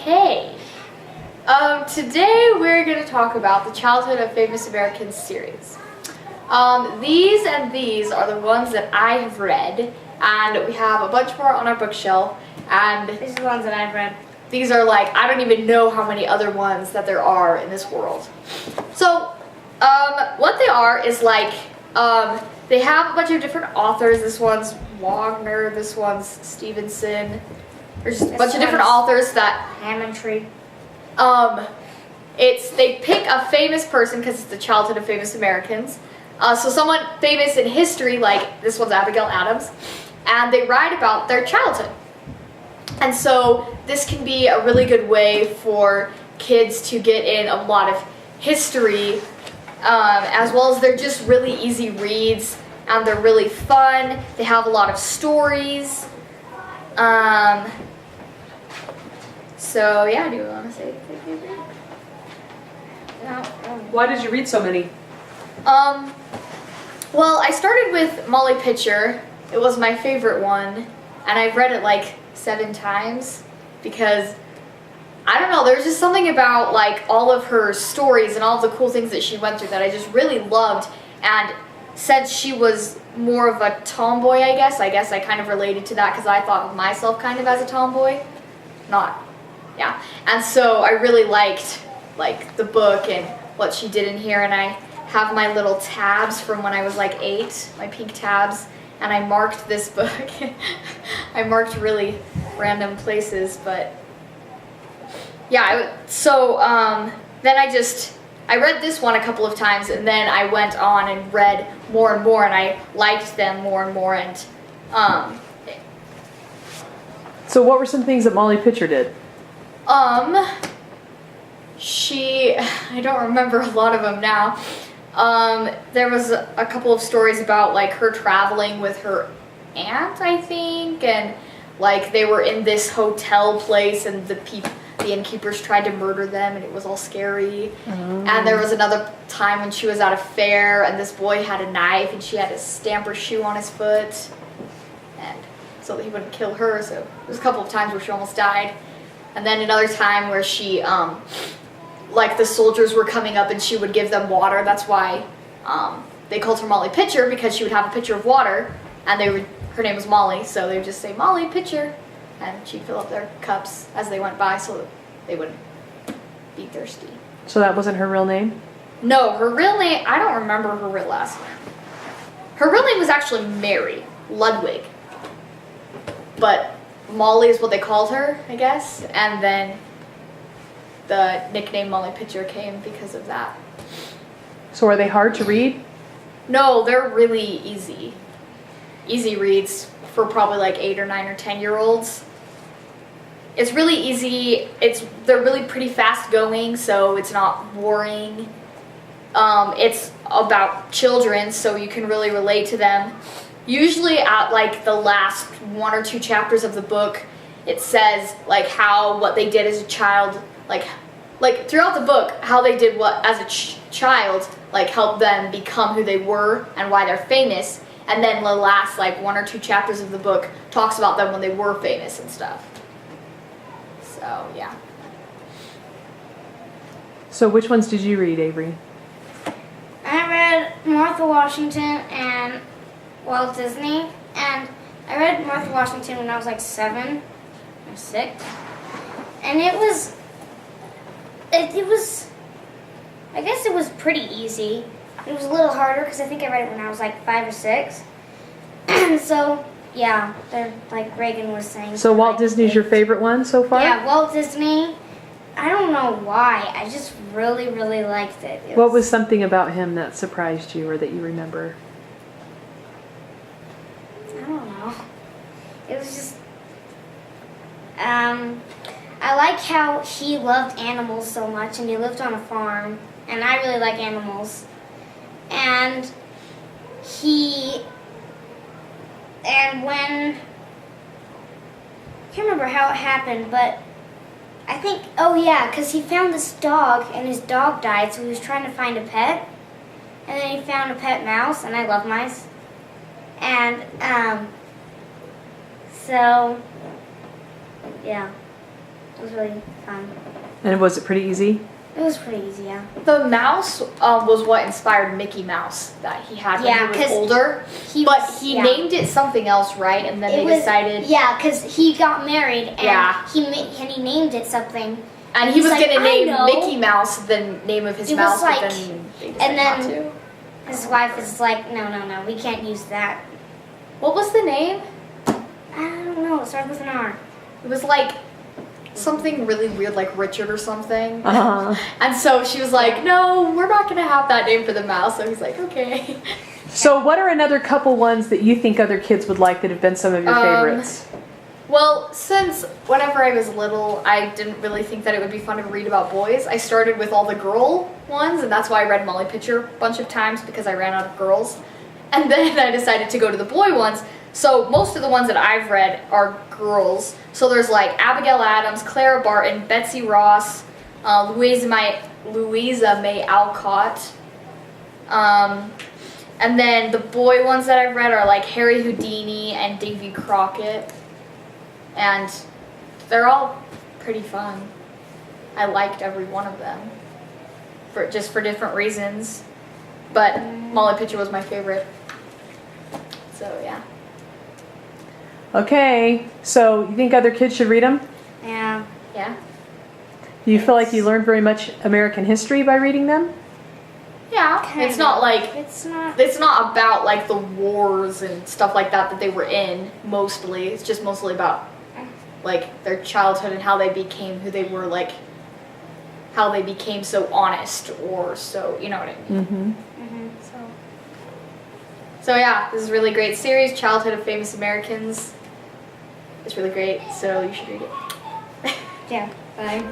Okay. Today we're going to talk about the Childhood of Famous Americans series. These are the ones that I have read, and we have a bunch more on our bookshelf, and These are the ones that I've read. these are like, I don't even know how many other ones that there are in this world. So, what they are is like, they have a bunch of different authors. This one's Wagner, this one's Stevenson. There's just a bunch of different authors that Hammondtree. they pick a famous person because it's the Childhood of Famous Americans. So someone famous in history, like this one's Abigail Adams, and they write about their childhood. And so this can be a really good way for kids to get in a lot of history, as well as they're just really easy reads, and they're really fun. They have a lot of stories. So yeah, do you want to say anything? No. Why did you read so many? Well, I started with Molly Pitcher. It was my favorite one, and I've read it like 7 times because, I don't know, there's just something about like all of her stories and all the cool things that she went through that I just really loved. And since she was more of a tomboy, I guess I kind of related to that because I thought of myself kind of as a tomboy. Yeah. And so I really liked like the book and what she did in here, and I have my little tabs from when I was like 8, my pink tabs, and I marked this book. I marked really random places, but yeah, then I read this one a couple of times, and then I went on and read more and more, and I liked them more and more, and So what were some things that Molly Pitcher did? I don't remember a lot of them now. There was a couple of stories about like her traveling with her aunt, I think, and like they were in this hotel place and the innkeepers tried to murder them and it was all scary. And there was another time when she was at a fair and this boy had a knife and she had to stamp her shoe on his foot, and so that he wouldn't kill her. So there was a couple of times where she almost died. And then another time where she, like the soldiers were coming up and she would give them water. That's why they called her Molly Pitcher, because she would have a pitcher of water, and her name was Molly, so they would just say, Molly Pitcher, and she'd fill up their cups as they went by so that they wouldn't be thirsty. So that wasn't her real name? No, her real name, I don't remember her real last name. Her real name was actually Mary Ludwig, but Molly is what they called her, I guess, and then the nickname Molly Pitcher came because of that. So are they hard to read? No, they're really easy. Easy reads for probably like 8 or 9 or 10-year-olds. It's really easy. They're really pretty fast going, so it's not boring. It's about children, so you can really relate to them. Usually at like the last 1 or 2 chapters of the book, it says like what they did as a child, like throughout the book, how they did what as a child, like helped them become who they were and why they're famous. And then the last like 1 or 2 chapters of the book talks about them when they were famous and stuff. So yeah. So which ones did you read, Avery? I read Martha Washington and Walt Disney, and I read Martha Washington when I was like 7 or 6, and it was, I guess it was pretty easy. It was a little harder because I think I read it when I was like 5 or 6, and so yeah, like Reagan was saying. So Walt Disney's your favorite one so far? Yeah, Walt Disney. I don't know why. I just really, really liked it. What was something about him that surprised you or that you remember? I don't know. It was just, I like how he loved animals so much, and he lived on a farm, and I really like animals. And when, I can't remember how it happened, but I think, oh yeah, because he found this dog, and his dog died, so he was trying to find a pet, and then he found a pet mouse, and I love mice. And, so, yeah. It was really fun. And was it pretty easy? It was pretty easy, yeah. The mouse was what inspired Mickey Mouse that he had when he was 'cause older. But he yeah. named it something else, right? And then they decided. Yeah, because he got married and Yeah. he named it something. And he was like, gonna "I name know." Mickey Mouse the name of his It was mouse, like- but then they decided and then- not to. His wife is like, no, we can't use that. What was the name? I don't know. It started with an R. It was like something really weird, like Richard or something. Uh-huh. And so she was like, "No, we're not gonna have that name for the mouse." So he's like, "Okay." So what are another couple ones that you think other kids would like that have been some of your favorites? Well, since whenever I was little, I didn't really think that it would be fun to read about boys. I started with all the girl ones, and that's why I read Molly Pitcher a bunch of times because I ran out of girls. And then I decided to go to the boy ones. So most of the ones that I've read are girls. So there's like Abigail Adams, Clara Barton, Betsy Ross, Louisa May Alcott. And then the boy ones that I've read are like Harry Houdini and Davy Crockett. And they're all pretty fun. I liked every one of them, for different reasons. But Molly Pitcher was my favorite. So yeah. Okay, so you think other kids should read them? Yeah. Yeah. Do you feel like you learned very much American history by reading them? Yeah. It's not like It's not. it's not about like the wars and stuff like that they were in mostly. It's just mostly about like their childhood and how they became who they were, like how they became so honest or so, you know what I mean. Mm-hmm. So yeah, this is a really great series, Childhood of Famous Americans. It's really great, so you should read it. Yeah. Bye.